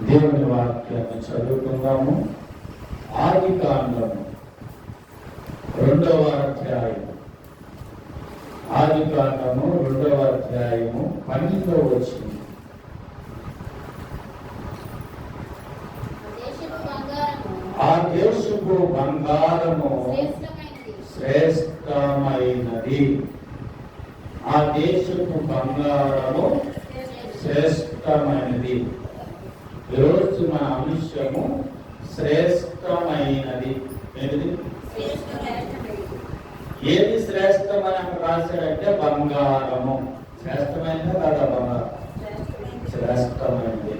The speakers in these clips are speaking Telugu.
దేవుని వాక్యాన్ని చదువుకుందాము. ఆదికాండము 2వ అధ్యాయం, ఆదికాండము 2వ అధ్యాయము 12వ వచనం. ఆ దేశపు బంగారము శ్రేష్టమైనది. ఆ దేశపు బంగారము శ్రేష్టమైనది. ఈరోజు మన అంశము శ్రేష్టమైనది. ఏంటిది? ఏది శ్రేష్టమని అక్కడ రాశాడంటే బంగారము. శ్రేష్టమైనది కదా బంగారం? శ్రేష్టమైనది.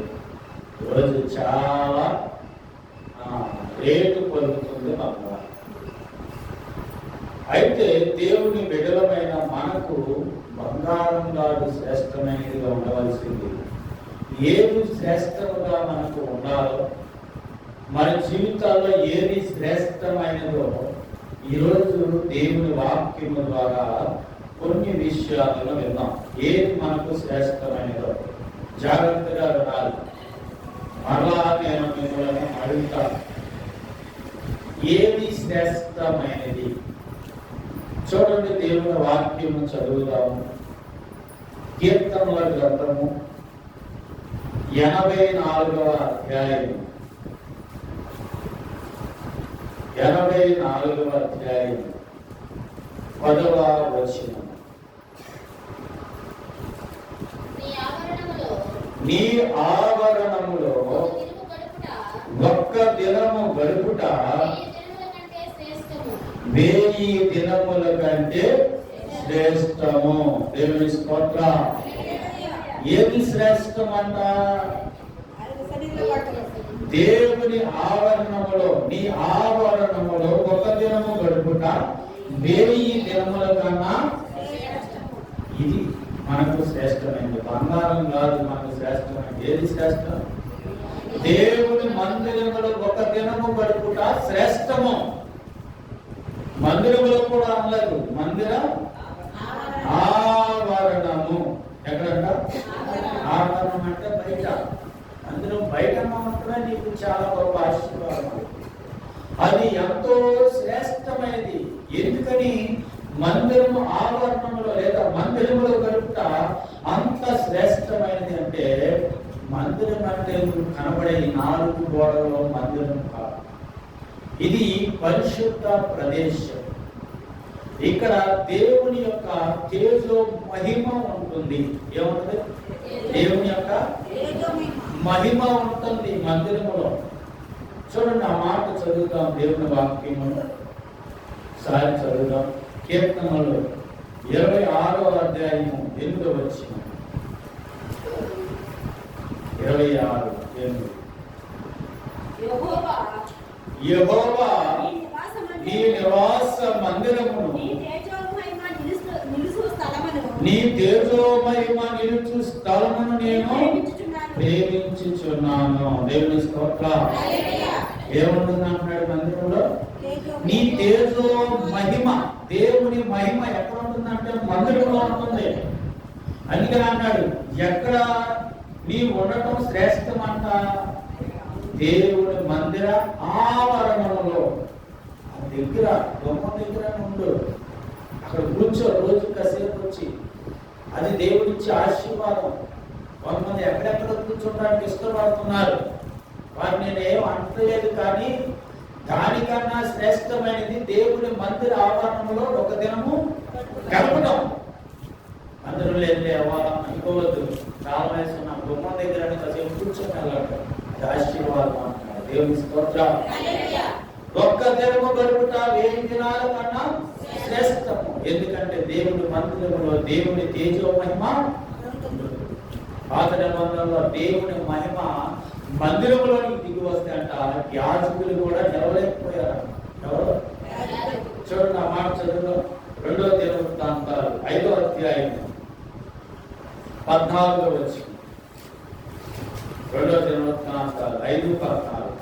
ఈరోజు చాలా రేటు పొందుతుంది బంగారం. అయితే దేవుని బిడ్డలమైన మనకు బంగారం కాదు శ్రేష్టమైనదిగా ఉండవలసింది. ఏది శ్రేష్టముగా మనకు ఉండాలో, మన జీవితాల్లో ఏది శ్రేష్టమైనదో ఈరోజు దేవుని వాక్యము ద్వారా కొన్ని విషయాలను విన్నాం. ఏది మనకు శ్రేష్టమైనదో జాగ్రత్తగా వినాలి. మరలా నేను మిమ్మల్ని అడుగుతాను, ఏది శ్రేష్టమైనది? చూడండి, దేవుని వాక్యము చదువుదాము. కీర్తనల గ్రంథము 84వ అధ్యాయం, 84వ అధ్యాయం 10వ వచనం. నీ ఆవరణములో ఒక్క దినము గడుపుట 1000 దినముల కంటే శ్రేష్టము. దేవుని స్తోత్రం. ఏది శ్రేష్టమంట? దేవుని ఆవరణములో, నీ ఆవరణములో ఒక దినము గడుపుట 1000 దినముల కన్నా ఇది మనకు శ్రేష్టమైనది. బంగారం కాదు మనకు శ్రేష్టమైనది. ఏది శ్రేష్టం? దేవుని మందిరములో ఒక దినము గడుపుట శ్రేష్టము. మందిరములో కూడా అనలేదు, మందిర ఆవరణము. ఎక్కడంట? ఆవరణం అంటే బయట. మందిరం బయట మాత్రమే నీకు చాలా గొప్ప ఆశీర్వాదం. అది ఎంతో శ్రేష్టమైనది. ఎందుకని? మందిరము ఆవరణంలో లేదా మందిరములో గడుపుట అంత శ్రేష్టమైనది అంటే, మందిరం అంటే కనబడే 4 గోడలలో మందిరం కాదు. ఇది పరిశుద్ధ ప్రదేశం. ఇక్కడ దేవుని యొక్క తేజో మహిమ ఉంటుంది. ఏముంటుంది? దేవుని యొక్క మహిమ ఉంటుంది మందిరములో. చూడండి, ఆ మాట చదువుతాం. దేవుని వాక్యమును సారి చదువుదాం. కీర్తనలు 26వ అధ్యాయము 8వ వచనం. 26:8. యెహోవా నీ నివాస మందిరమును, నీ తేజో మహిమ నిలుచు స్థలమును నేను ప్రేమించుచున్నాను. దేవుని స్తోత్రం. ఏముంటుంది అంటున్నాడు మందిరంలో? నీ తేజో మహిమ. దేవుని మహిమ ఎక్కడ ఉంటుందంటే మందిరంలో ఉంటుంది. అందుకని అన్నాడు, ఎక్కడ నీ ఉండటం శ్రేష్టమంట? దేవుని మందిర ఆవరణలో, దగ్గర గుమ్మం దగ్గర ఉండు. అక్కడ కూర్చో, రోజు కాసేపు వచ్చి. అది దేవుడిచ్చే ఆశీర్వాదం. కొంతమంది ఎక్కడెక్కడ కూర్చోడానికి ఇష్టపడుతున్నారు. వారిని నేను ఏం అంటలేదు, కానీ దానికన్నా శ్రేష్టమైనది దేవుని మందిర ఆవరణంలో ఒక దినము గడపడం. మందిరం లేదు అవ్వాలని అనుకోవద్దు. చాలా వయసు ఉన్న గుమ్మం దగ్గర కాసేపు కూర్చొని వెళ్ళాలి. అది ఆశీర్వాదం అంటున్నాడు. దేవుని స్తోత్రం. ఒక్క దినము గడుపుట 1000 దినాల కన్నా శ్రేష్టము. ఎందుకంటే దేవుడి మందిరంలో దేవుని తేజో మహిమ. పాత నిబంధనలో దేవుని మహిమ మందిరంలోనికి దిగి వస్తే అంట యాజకులు కూడా నిలవలేకపోయారు. ఎవరు? చూడండి, ఆ మాట చదువు. 2వ దినవృత్తాంతాలు 5వ అధ్యాయం 14వ వచనం. 2వ దినవృత్తాంతాలు 5:14.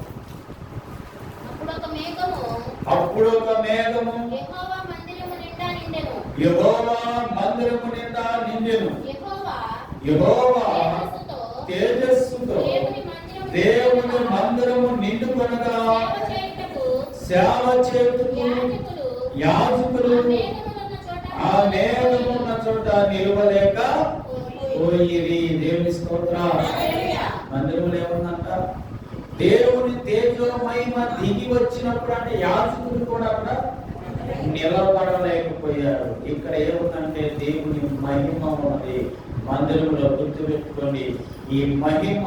అప్పుడు ఒక మేఘము యెహోవా మందిరము నిండా నిండెను. యెహోవా తేజస్సుతో దేవుని మందిరము నిండుకొనగా సేవ చేయుటకు యాజకులు ఆ మేఘమున్న చోట నిలవలేక పోయిరి. దేవుని స్తోత్రం. మందిరంలో ఏముందంట? దేవుని తేజో మహిమ దిగి వచ్చినప్పుడు అంటే యాజకులు కూడా అక్కడ నిలబడలేకపోయారు. ఇక్కడ ఏముందంటే దేవుని మహిమ ఉన్నది మందిరంలో. గుర్తుపెట్టుకోండి, ఈ మహిమ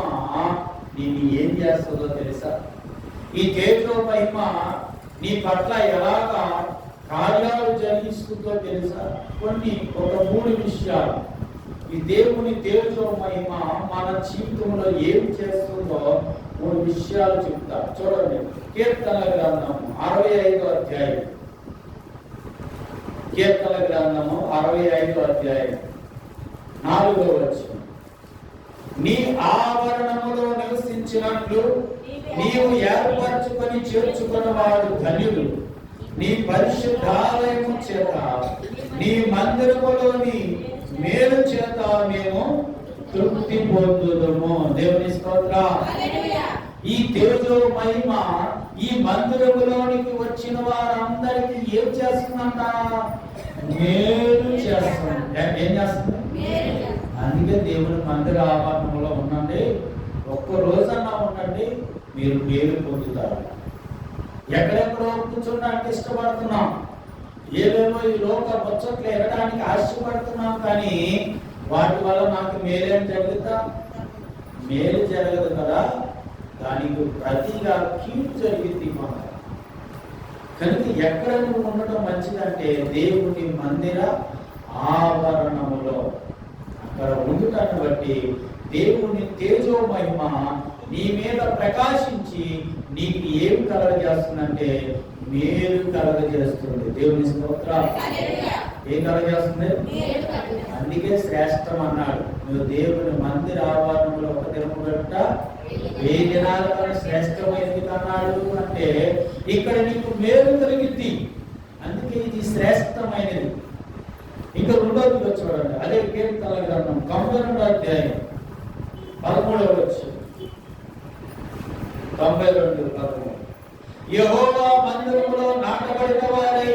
నీకు ఏం చేస్తుందో తెలుసా? ఈ తేజో మహిమ నీ పట్ల ఎలాగా కార్యాలు జరిగిస్తుందో తెలుసా? ఒక 3 విషయాలు ఈ దేవుని తేజో మహిమ మన జీవితంలో ఏం చేస్తుందో 3 విషయాలు చెప్తా. చూడండి, కీర్తనల గ్రంథము 65వ అధ్యాయం. కీర్తనల గ్రంథము 65వ అధ్యాయం 4వ వచనం. నీ ఆవరణములో నివసించినట్లు నీవు ఏర్పరచుకొని చేర్చుకున్న వాడు ధన్యుడు. నీ పరిశుద్ధాలయము చేత నీ మందిరములోని మేలు చేత మేము తృప్తి పొందుదము. దేవుని స్తోత్రం. ఈ తేజో మహిమ ఈ మందిరములోనికి వచ్చిన వారందరికీ ఏం చేస్తుందంట? మేలు చేస్తుంది. ఏం చేస్తుంది? అందుకే దేవుని మందిర ఆవరణంలో ఉండండి. ఒక్క రోజన్నా ఉండండి, మీరు మేలు పొందుతారు. ఎక్కడెక్కడో కూర్చోడానికి ఇష్టపడుతున్నాం, ఏవేమో ఈ లోక ముచ్చట్లు ఎగడానికి ఆశపడుతున్నాం, కానీ వాటి వల్ల నాకు మేలేం జరుగుతా? మేలు జరగదు కదా. దానికి ప్రతిగా కీడు జరిగింది మనకు. కనుక ఎక్కడ నువ్వు ఉండటం మంచిదంటే దేవుని మందిర ఆవరణములో అక్కడ ఉండటాన్ని బట్టి దేవుని తేజో మహిమ నీ మీద ప్రకాశించి నీకు ఏమి కలగజేస్తుందంటే మేలు కలగజేస్తుంది. దేవుని స్తోత్రం. ఏం కలగజేస్తుంది? అందుకే శ్రేష్టం అన్నాడు. నువ్వు దేవుని మందిర ఆవరణంలో ఒక దినము గట్ట 1000 దినాల కన్నా శ్రేష్టమైనది అన్నాడు. అంటే ఇక్కడ నీకు మేలు కలిగింది, అందుకే ఇది శ్రేష్టమైనది. ఇంకా 2వ చూడండి, అదే కీర్తనల గ్రంథం 92వ అధ్యాయం 13వ వచనం. 92:13. యెహోవా మందిరములో నాటబడిన వారై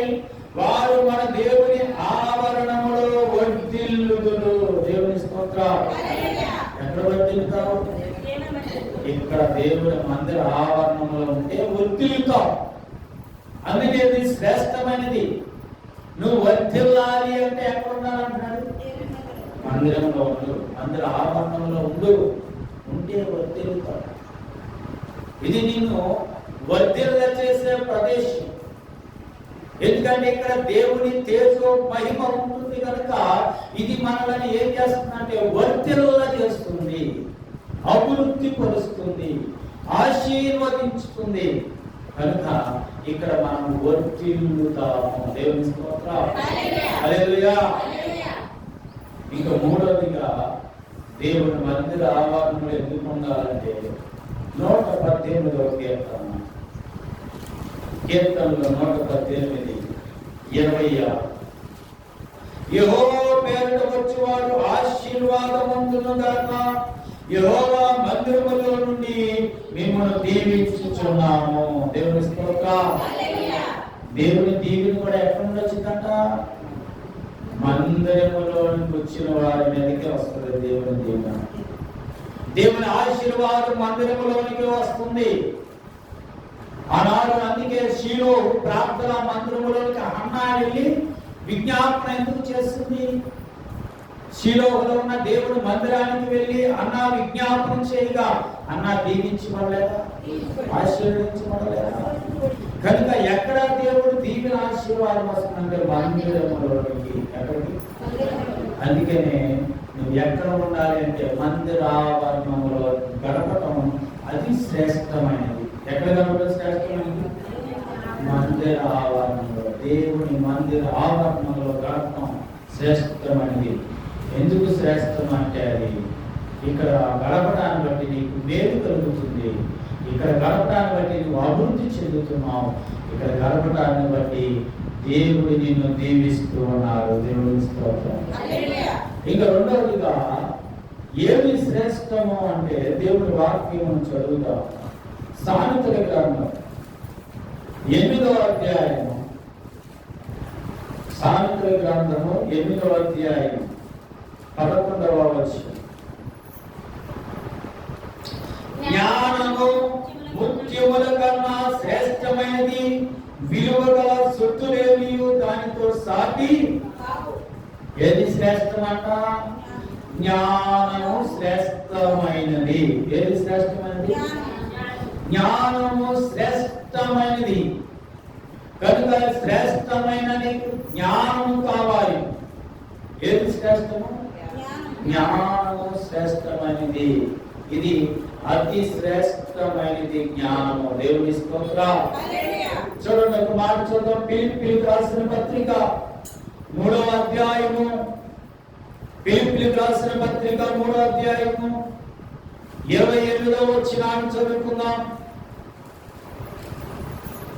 వారు మన దేవుని ఆవరణములో వర్ధిల్లుదురు. దేవుని స్తోత్రం. ఎక్కడ వర్ధిల్లుతావు? ఇక్కడ దేవుని మందిర ఆవరణంలో ఉంటే వర్ధిల్లుతావు. అందుకే ఇది శ్రేష్టమైనది. నువ్వు వర్ధిల్లాలి అంటే ఎక్కడ ఉండాలంటున్నాడు? మందిరంలో ఉండు, మందిర ఆవరణంలో ఉండు. ఉంటే వర్ధిల్లుతావు. ఇది నిన్ను వర్ధిల్ల చేసే ప్రదేశం. ఎందుకంటే ఇక్కడ దేవుని తేజో మహిమ ఉంటుంది కనుక ఇది మనల్ని ఏం చేస్తుందంటే వర్ధిల్ల చేస్తుంది, అభివృద్ధి పరుస్తుంది, ఆశీర్వదించుతుంది. కనుక ఇక్కడ మనం వర్ధిల్లుతాము. దేవుని స్తోత్రం. హల్లెలూయా. ఇంకా 3వదిగా దేవుని మందిర ఆవరణలో ఎందుకు ఉండాలంటే 118వ కీర్తన. కీర్తనలో 118, 26. యెహోవా పేరిట వచ్చేవాడు ఆశీర్వాదవంతులు గాక. యెహోవా మందిరములో నుండి మిమ్మల్ని దీవించుచున్నాము. దేవుని స్తోత్రం. దేవుని దీవెన కూడా ఎక్కడ నుండి వచ్చిందంట? మందిరములోనికి వచ్చిన వారి మీదకే వస్తుంది దేవుని దీవెన. దేవుని ఆశీర్వాదం మందిరములోనికి వస్తుంది. ఆనాడు అందుకే షీలో ప్రార్థన మందిరములోనికి హన్నా వెళ్ళి విజ్ఞాపన ఎందుకు చేస్తుంది? షీలోలో ఉన్న దేవుని మందిరానికి వెళ్ళి అన్నా విజ్ఞాపన చేయగా అన్నా దీవించబడలేదా? ఆశీర్వదించబడలేదా? కనుక ఎక్కడ దేవుడు దీవెన ఆశీర్వాదం వస్తుందంటే మందిరములోనికి. ఎక్కడికి? అందుకనే నువ్వు ఎక్కడ ఉండాలి అంటే మందిర ఆవరణంలో గడపటం అది శ్రేష్టమైనది. ఎక్కడ గడపడం శ్రేష్టమైనది? మందిర ఆవరణంలో. దేవుని మందిర ఆవరణంలో గడపడం శ్రేష్టమైనది. ఎందుకు శ్రేష్టం అంటే అది ఇక్కడ గడపడాన్ని బట్టి నీకు మేలు కలుగుతుంది. ఇక్కడ గడపడాన్ని బట్టి నువ్వు అభివృద్ధి చెందుతున్నావు. ఇక్కడ గడపడాన్ని బట్టి దేవుడు నిన్ను దీవిస్తూ ఉన్నారు. దేవుని స్తోత్రం. ఇంకా 2వదిగా ఏమి శ్రేష్టము అంటే దేవుని వాక్యము చదువుతా. సామెతల గ్రంథం 8వ అధ్యాయము, సామెతల గ్రంథము 8వ అధ్యాయం 11వ వచనం. జ్ఞానము ముత్యముల కన్నా శ్రేష్టమైనది, విలువగల సొత్తులేవియు దానితో సాటి. ఏది శ్రేష్టమంట? జ్ఞానము శ్రేష్టమైనది. ఏది శ్రేష్టమైనది? జ్ఞానము శ్రేష్టమైనది. కనుక శ్రేష్టమైనది జ్ఞానము కావాలి. ఏది శ్రేష్టము? జ్ఞానము శ్రేష్టమైనది. ఇది అతి శ్రేష్టమైనది జ్ఞానము. దేవుని స్తోత్రం. చూడండి, ఒక మాట చూద్దాం. ఫిలిప్పీయులకు రాసిన పత్రిక 3వ అధ్యాయము, ఫిలిప్పీయులకు రాసిన పత్రిక 3వ అధ్యాయము 28వ వచనాన్ని చదువుకుందాం.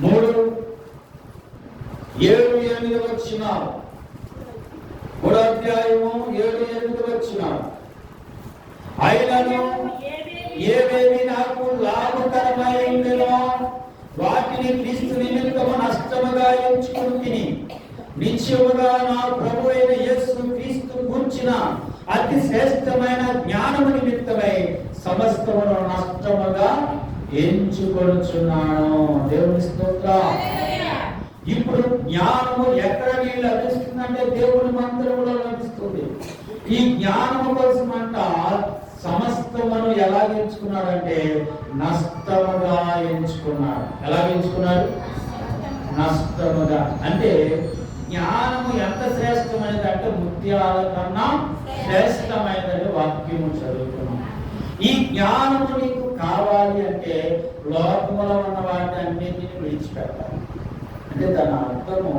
3:7-8 వచనాలు. 3వ అధ్యాయము 7-8 వచనాలు. అయినను ఏవేవి నాకు లాభకరమై ఉండెనో వాటిని క్రీస్తు నిమిత్తము నష్టముగా ఎంచుకొంటిని. నిత్యముగా నా ప్రభు అయిన యేసు క్రీస్తు గూర్చిన అతి శ్రేష్టమైన జ్ఞానము నిమిత్తమై సమస్తమును నష్టముగా ఎంచుకొనుచున్నాను. దేవుని స్తోత్రం. ఇప్పుడు జ్ఞానము ఎక్కడ లభిస్తుందంటే దేవుని మందిరములో లభిస్తుంది. ఈ జ్ఞానము కోసం అంట సమస్తమును ఎలా ఎంచుకున్నాడంటే నష్టముగా ఎంచుకున్నాడు. ఎలా ఎంచుకున్నాడు? నష్టముగా. అంటే జ్ఞానము ఎంత శ్రేష్టమైనది అంటే ముత్యాల కన్నా శ్రేష్టమైనది వాక్యము చదువుతున్నాం. ఈ జ్ఞానము నీకు కావాలి అంటే లోకములో ఉన్న వాటిని అన్నింటినీ విడిచిపెట్టాలి. అంటే దాని అర్థము,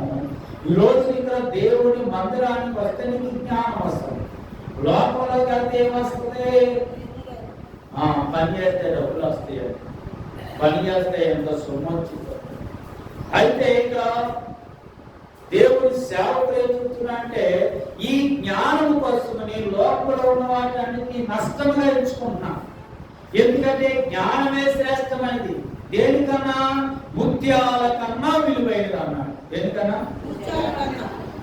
ఈరోజు ఇక్కడ దేవుని మందిరానికి వస్తే నీకు జ్ఞానం వస్తుంది. లోకంలోకి వెళ్తే ఏమొస్తుంది? పని చేస్తే డబ్బులు వస్తాయి, పని చేస్తే ఎంత సొమ్ము వచ్చింది. అయితే ఇక్కడ దేవుని సేవకులు ఏం చెప్తున్నా అంటే ఈ జ్ఞానం కోసమని లోకంలో ఉన్న వాటి అన్నిటినీ నష్టంగా ఎంచుకుంటున్నా. ఎందుకంటే జ్ఞానమే శ్రేష్టమైనది. దేనికన్నా? ముత్యాల కన్నా విలువైనది అన్నాడు. దేనికన్నా?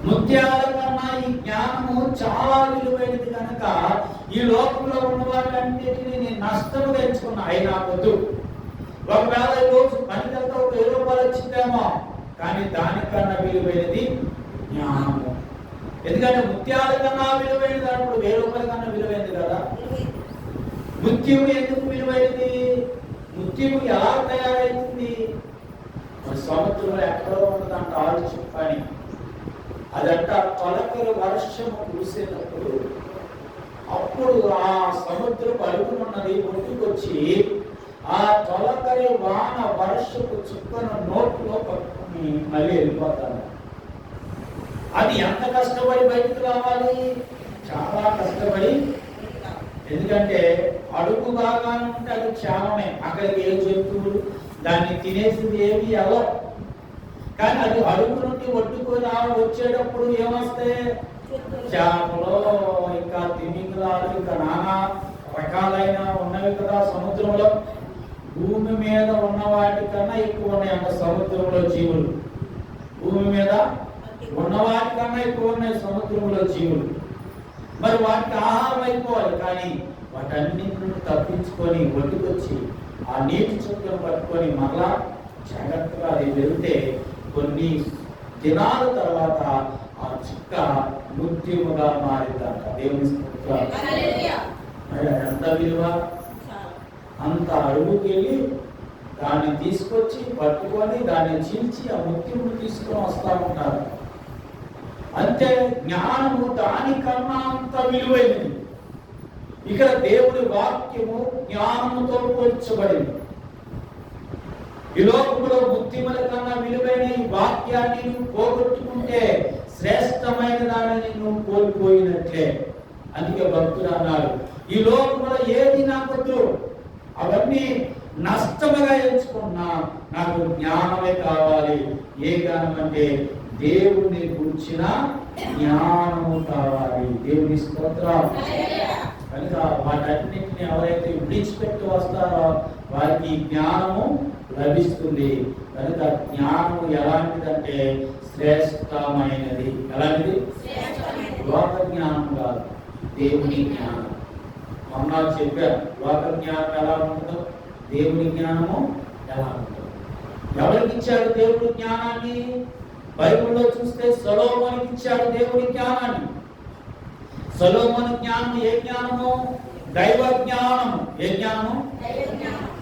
ముత్యాల కన్నా ఈ జ్ఞానము చాలా విలువైనది. కనుక ఈ లోకంలో ఉన్న వాటన్నిటిని నేను నష్టముగా ఎంచుకున్నా. అయినా వద్దు. ఒకవేళ ఈ రోజు పనికంతా ఒక 10 రూపాయలు వచ్చిందేమో, కానీ దానికన్నా విలువైనది జ్ఞానము. ఎందుకంటే ముత్యాల కన్నా విలువైనది అప్పుడు 1000 రూపాయల కన్నా విలువైనది కదా. ముత్యము ఎందుకు విలువైనది? ముత్యము ఎలా తయారైంది? సముద్రంలో ఎక్కడో ఉన్నదంట ఆలోచన పని. అదంట తొలకలు వర్షము కురిసేటప్పుడు అప్పుడు ఆ సముద్రపు అడుగునున్నది ఒడ్డుకొచ్చి ఆ తొలకరి వాన వర్షపు చుక్కను నోట్లో పట్టుకుని మళ్ళీ వెళ్ళిపోతారు. అది ఎంత కష్టపడి బయటకు రావాలి? చాలా కష్టపడి. ఎందుకంటే అడుగు బాగానే ఉంటే అది క్షేమమే. అక్కడికి ఏ జంతువులు దాన్ని తినేసింది ఏమి అవ్వ. కానీ అది అడుగు నుండి ఒడ్డుకొని వచ్చేటప్పుడు ఏమొస్తాయి? చేపలు, ఇంకా తిమింగలాలు, ఇంకా నానా రకాలైన ఉన్నవి కదా సముద్రంలో. భూమి మీద ఉన్న వాటికన్నా ఎక్కువ ఉన్నాయంట సముద్రంలో జీవులు. భూమి మీద ఉన్న వాటికన్నా ఎక్కువ ఉన్నాయి సముద్రంలో జీవులు. మరి వాటికి ఆహారం అయిపోవాలి. కానీ వాటన్నింటిని తప్పించుకొని ఒడ్డుకొచ్చి ఆ నీటి చుక్కను పట్టుకొని మరలా జాగ్రత్తగా అది వెళ్తే కొన్ని దినాల తర్వాత ఆ చుక్క ముత్యముగా మారిందంట. దేవుని స్తోత్రం. ఎంత విలువ! అంత అడుగుకి వెళ్ళి దాన్ని తీసుకొచ్చి పట్టుకొని దాన్ని చీల్చి ఆ ముత్యమును తీసుకొని వస్తా ఉంటారు. అంతే జ్ఞానము దానికన్నా అంత విలువైనది. ఇక్కడ దేవుడి వాక్యము జ్ఞానముతో పోల్చబడింది. ఈ లోకంలో ముత్యముల కన్నా విలువైన ఈ వాక్యాన్ని నువ్వు పోగొట్టుకుంటే శ్రేష్టమైన దానిని నువ్వు కోల్పోయినట్లే. అందుకే భక్తుడు అన్నాడు, ఈ లోకంలో ఏది నాకొద్దు, అవన్నీ నష్టముగా ఎంచుకున్నా నాకు జ్ఞానమే కావాలి. ఏ జ్ఞానం అంటే దేవుని గురించిన జ్ఞానము కావాలి. దేవుని స్తోత్రం. కనుక వాటన్నింటిని ఎవరైతే విడిచిపెట్టి వస్తారో వారికి జ్ఞానము లభిస్తుంది. కనుక జ్ఞానము ఎలాంటిదంటే శ్రేష్టమైనది. ఎలాంటిది? లోక జ్ఞానం కాదు, దేవుని జ్ఞానం. మొన్న చెప్పారు లోక జ్ఞానం ఎలా ఉంటుందో, దేవుని జ్ఞానము ఎలా ఉంటుందో. ఎవరికి ఇచ్చాడు దేవుడి జ్ఞానాన్ని? బైబిల్లో చూస్తే సొలొమోనుకి ఇచ్చాడు దేవుడి జ్ఞానాన్ని. సొలొమోను జ్ఞానం ఏ జ్ఞానము? దైవ జ్ఞానము. ఏ జ్ఞానము?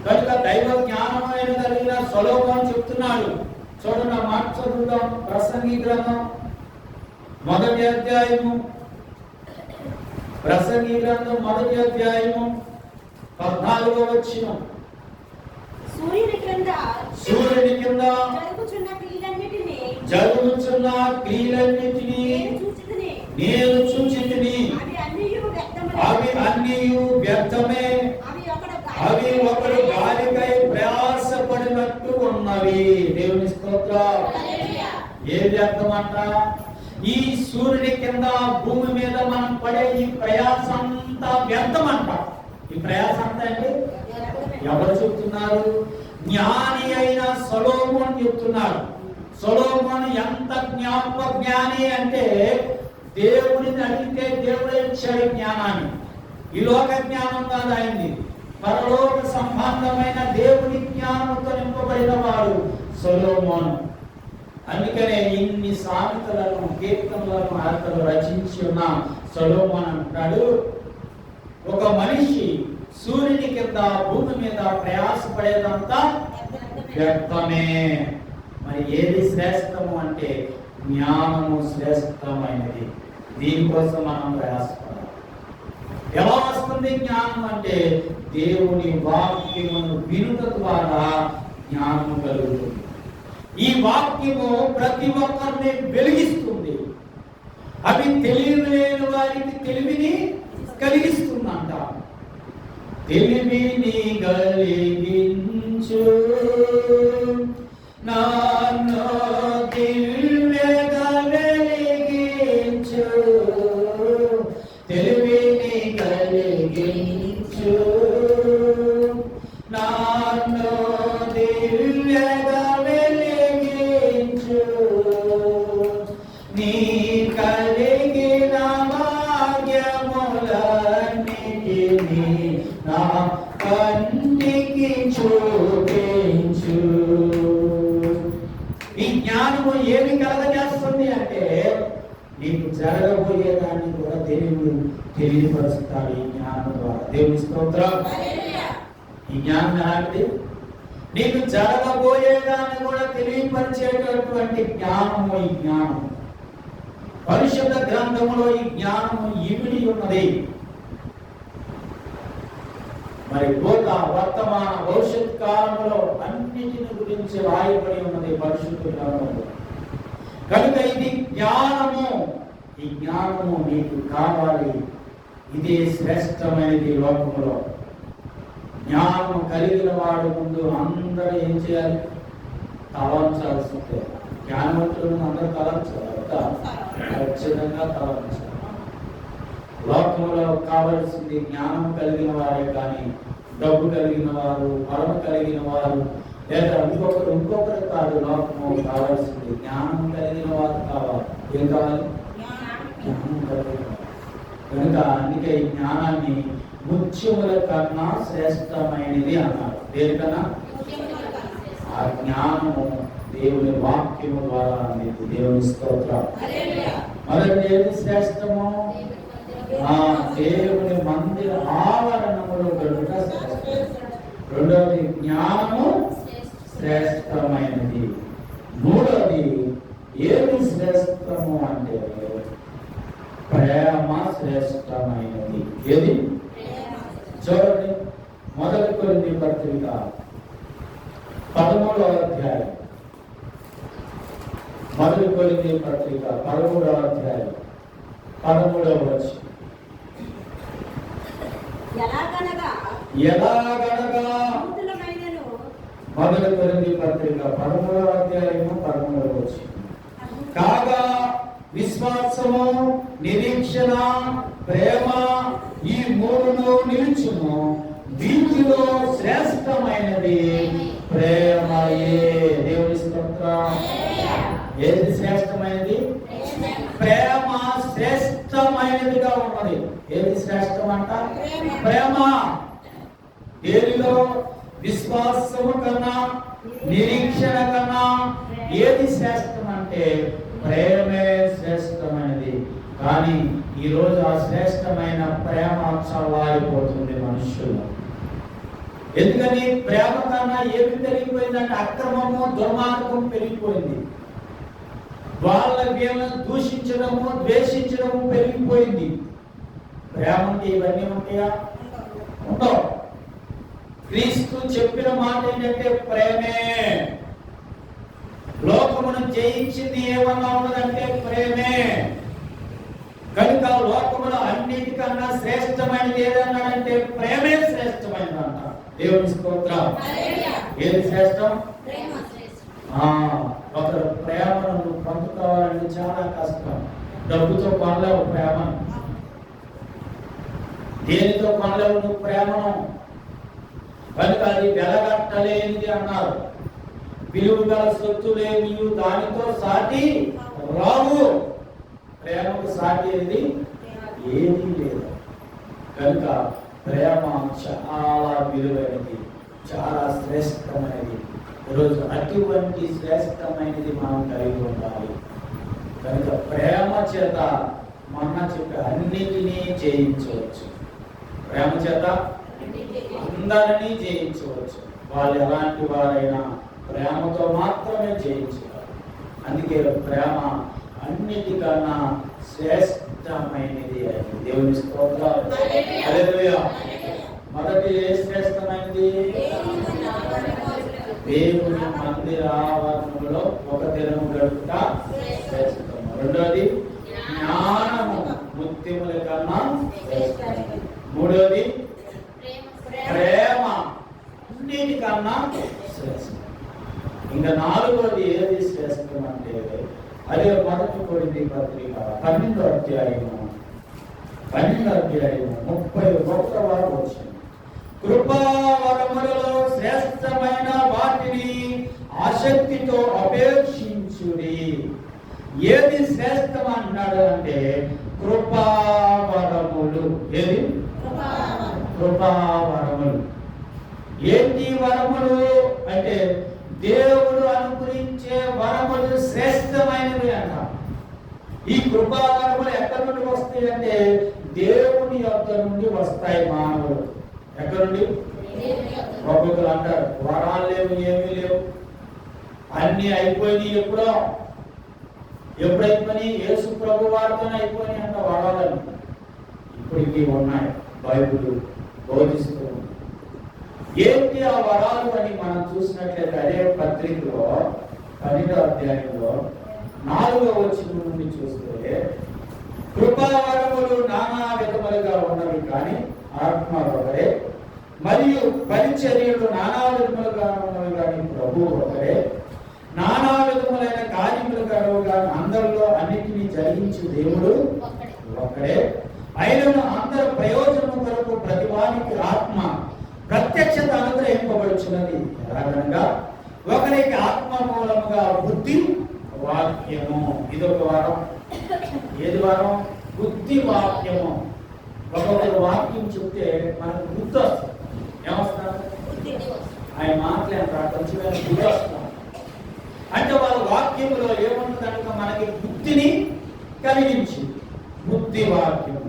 కనుక దైవ జ్ఞానం అయిన కలిగిన సొలొమోను చెప్తున్నాడు. చూడండి, ఆ మాట చదువుదాం. ప్రసంగి గ్రంథం 1వ అధ్యాయము, ప్రసంగి గ్రంథం 1వ అధ్యాయము 14వ వచనం. సూర్యుని కింద జరుగుచున్న క్రియలన్నిటినీ నేను చూచితిని. అవి అన్నియు వ్యర్థమే, అవి ఒకడు గాలికై ప్రయాసపడినట్టు ఉన్నవి. దేవుని స్తోత్రం. ఏ వ్యర్థమంట? ఈ సూర్యుని కింద భూమి మీద మనం పడే ఈ ప్రయాస అంతా వ్యర్థమంట. ఈ ప్రయాస అంతా అంటే ఎవరు చెప్తున్నారు? జ్ఞాని అయిన సొలొమోను చెప్తున్నాడు. సొలొమోను ఎంత జ్ఞాని అంటే దేవుడిని అడిగితే దేవుడే ఇచ్చాడు జ్ఞానాన్ని. ఈ లోక జ్ఞానం కాదు ఆయన్ని, పరలోక సంబంధమైన దేవుని జ్ఞానంతో నింపబడిన వాడు సొలొమోను. అందుకనే ఇన్ని సామెతలను, కీర్తనలను అతను రచించి ఉన్న సొలొమోను అంటాడు, ఒక మనిషి సూర్యుని కింద భూమి మీద ప్రయాసపడేదంతా వ్యర్థమే. మరి ఏది శ్రేష్టము అంటే జ్ఞానము శ్రేష్టమైనది. దీనికోసం మనం ప్రయాసపడాలి. ఎలా వస్తుంది జ్ఞానం అంటే దేవుని వాక్యమును వినుట ద్వారా జ్ఞానము కలుగుతుంది. ఈ వాక్యము ప్రతి ఒక్కరిని వెలిగిస్తుంది. అవి తెలియలేని వారికి తెలివిని కలిగిస్తుందంట. తెలివిని కలిగించు నన్ను దివ్యగా వెలిగించు, తెలివిని కలిగించు నన్ను దివ్యగా వెలిగించు, నీ కలిగిన భాగ్యములన్నిటినీ నా కంటికి చూపించు. ఈ జ్ఞానము ఏమి కలగజేస్తుంది అంటే నీకు జరగబోయేదాన్ని కూడా తెలియపరుస్తాడు ఈ జ్ఞానం ద్వారా. దేవుని స్తోత్రం. ఈ జ్ఞానం ఎలాంటిది? నీకు జరగబోయేదాన్ని కూడా తెలియపరిచేటటువంటి జ్ఞానము ఈ జ్ఞానం. పరిశుద్ధ గ్రంథములో ఈ జ్ఞానము ఇమిడి ఉన్నది. మరి భూత, వర్తమాన, భవిష్యత్ కాలంలో అన్నిటిని గురించి రాయబడి ఉన్నది పరిశుద్ధ గ్రంథంలో. కనుక ఇది జ్ఞానము. ఈ జ్ఞానము నీకు కావాలి. ఇదే శ్రేష్టమైనది లోకంలో. జ్ఞానము కలిగిన వాడు ముందు అందరూ ఏం చేయాలి? తలంచాల్సిందే. జ్ఞానవంతులను అందరూ తలంచాలి, ఖచ్చితంగా తలంచాలి. లోకంలో కావలసింది జ్ఞానం కలిగిన వారే కానీ డబ్బు కలిగిన వారు, పరమ కలిగిన వారు, లేదా ఇంకొకరు కాదు. లోకము కావాల్సింది జ్ఞానం కలిగిన వారు కావాలి. ఏం కావాలి? జ్ఞానం కలిగిన వారు. కనుక అందుకే ఈ జ్ఞానాన్ని ముత్యముల కన్నా శ్రేష్టమైనది అన్నారు. దేనికన్నా? ఆ జ్ఞానము దేవుని వాక్యము ద్వారా మీకు దేవుని స్తోత్రం. మొదటి ఏది శ్రేష్టము? దేవుని మందిర ఆవరణములో గడుపుట శ్రేష్టం. రెండవది జ్ఞానము శ్రేష్టమైనది. మూడవది ఏది శ్రేష్టము అంటే ప్రేమ శ్రేష్టమైనది. ఏది? చూడండి, 1 కొరింథీ పత్రిక 13వ అధ్యాయం. 1 కొరింథీ పత్రిక 13వ అధ్యాయం 13వ వచనం. ఎలాగనగా 1 కొరింథీ పత్రిక 13వ అధ్యాయము 13వ వచనం. కాగా విశ్వాసము, నిరీక్షణ, ప్రేమ, ఈ మూడును నిలుచును. వీటిలో శ్రేష్టమైనది ప్రేమయే. దేవుని స్తోత్రం. ఏది శ్రేష్టమైనది? ప్రేమ శ్రేష్టమైనదిగా ఉన్నది. ఏది శ్రేష్టం అంట? ప్రేమ. దేనిలో? విశ్వాసము కన్నా, నిరీక్షణ కన్నా ఏది శ్రేష్టం అంటే ప్రేమే శ్రేష్టమైనది. కానీ ఈరోజు ఆ శ్రేష్టమైన ప్రేమ చల్లారిపోతుంది మనుషులు. ఎందుకని? ప్రేమ కన్నా ఏమి పెరిగిపోయిందంటే అక్రమము, దుర్మార్గం పెరిగిపోయింది. వాళ్ళ వీళ్ళని దూషించడము, ద్వేషించడము పెరిగిపోయింది. ప్రేమ అంటే ఇవన్నీ ఉంటాయా? ఉండవు. క్రీస్తు చెప్పిన మాట ఏంటంటే ప్రేమే. లోకమును జయించింది ఏమన్నా ఉన్నదంటే ప్రేమే. కనుక లోకములో అన్నిటికన్నా శ్రేష్టమైనది ఏదన్నాడంటే ప్రేమే శ్రేష్టమైనదంట. దేవుని స్తోత్రం. ఏది శ్రేష్టం? ఒకరు ప్రేమను నువ్వు పొందుకోవాలంటే చాలా కష్టం. డబ్బుతో కొనలేవు ప్రేమను, దేనితో కొనలేవు నువ్వు ప్రేమను. కనుక అది వెలగట్టలేనిది అన్నారు. విలువ గల సొత్తులేమి దానితో సాటి రావు. ప్రేమకు సాటి అనేది ఏదీ లేదు. కనుక ప్రేమ చాలా విలువైనది, చాలా శ్రేష్టమైనది. ఈరోజు అటువంటి శ్రేష్టమైనది మనం కలిగి ఉండాలి. కనుక ప్రేమ చేత మొన్న చెప్పే అన్నిటినీ జయించవచ్చు. ప్రేమ చేత అందరినీ జయించవచ్చు. వాళ్ళు ఎలాంటి వారైనా ప్రేమతో మాత్రమే జయించగలరు. అందుకే ప్రేమ అన్నిటికన్నా శ్రేష్టమైనది అని. దేవుని స్తోత్రం. హల్లెలూయా. మొదటి ఏ శ్రేష్టమైనది? దేవుని మందిర ఆవరణంలో ఒక దినము గడుపుట శ్రేష్టము. రెండోది జ్ఞానము ముత్యముల కన్నా శ్రేష్టము. మూడోది ప్రేమ అన్నిటికన్నా శ్రేష్టం. ఇంకా నాలుగోది ఏది శ్రేష్టం అంటే అదే మొదటి కొరింథీ పత్రిక 12వ అధ్యాయము 31వ వచనం. కృపావరములలో శ్రేష్టమైన వాటిని ఆసక్తితో అపేక్షించుడి. ఏది శ్రేష్టం అన్నాడు అంటే కృపావరములు. ఏది? కృపావరములు. ఏంటి వరములు అంటే దేవుడు అనుగ్రహించే వరములు శ్రేష్టమైనవి అంట. ఈ కృపావరములు ఎక్కడి నుండి వస్తాయి అంటే దేవుని యొద్ద నుండి వస్తాయి. మానవులు ఎక్కడి నుండి? ఒక్కొక్కరు అంటారు వరాలు లేవు, ఏమీ లేవు, అన్ని అయిపోయినాయి. ఎప్పుడైపోయినాయి? యేసు ప్రభు వారితోనే అయిపోయినాయి అంట వరాలని. ఇప్పటికీ ఉన్నాయి, బైబిల్ బోధిస్తూ. ఏంటి ఆ వరాలు అని మనం చూసినట్లయితే అదే పత్రికలో 12వ అధ్యాయంలో 4వ వచనం నుండి చూస్తే కృపావరములు నానా విధములుగా ఉన్నవి కానీ ఆత్మ ఒకరే, మరియు పరిచర్యలు నానా విధములుగా ఉన్నవి కానీ ప్రభువు ఒకరే, నానా విధములైన కార్యములు కలవు కానీ అందరిలో అన్నిటినీ జరిగించు దేవుడు ఒకరే. అయినను అందరి ప్రయోజనం కొరకు ప్రతి వానికి ఆత్మ ప్రత్యక్షత అనుగ్రహింపబడుచున్నది. ఎలాగనగా ఒకరికి ఆత్మ మూలముగా బుద్ధి వాక్యము. ఇదొక వారం. ఏది వారం? బుద్ధి వాక్యము. ఒక్కొక్కరు వాక్యం చెప్తే మనకు బుద్ధి వస్తుంది. ఏమొస్తారు? ఆయన మాట్లాడతారు, కొంచెం బుద్ధి వస్తుంది. అంటే వాళ్ళ వాక్యంలో ఏముంటుందంటే మనకి బుద్ధిని కలిగించి బుద్ధి వాక్యము.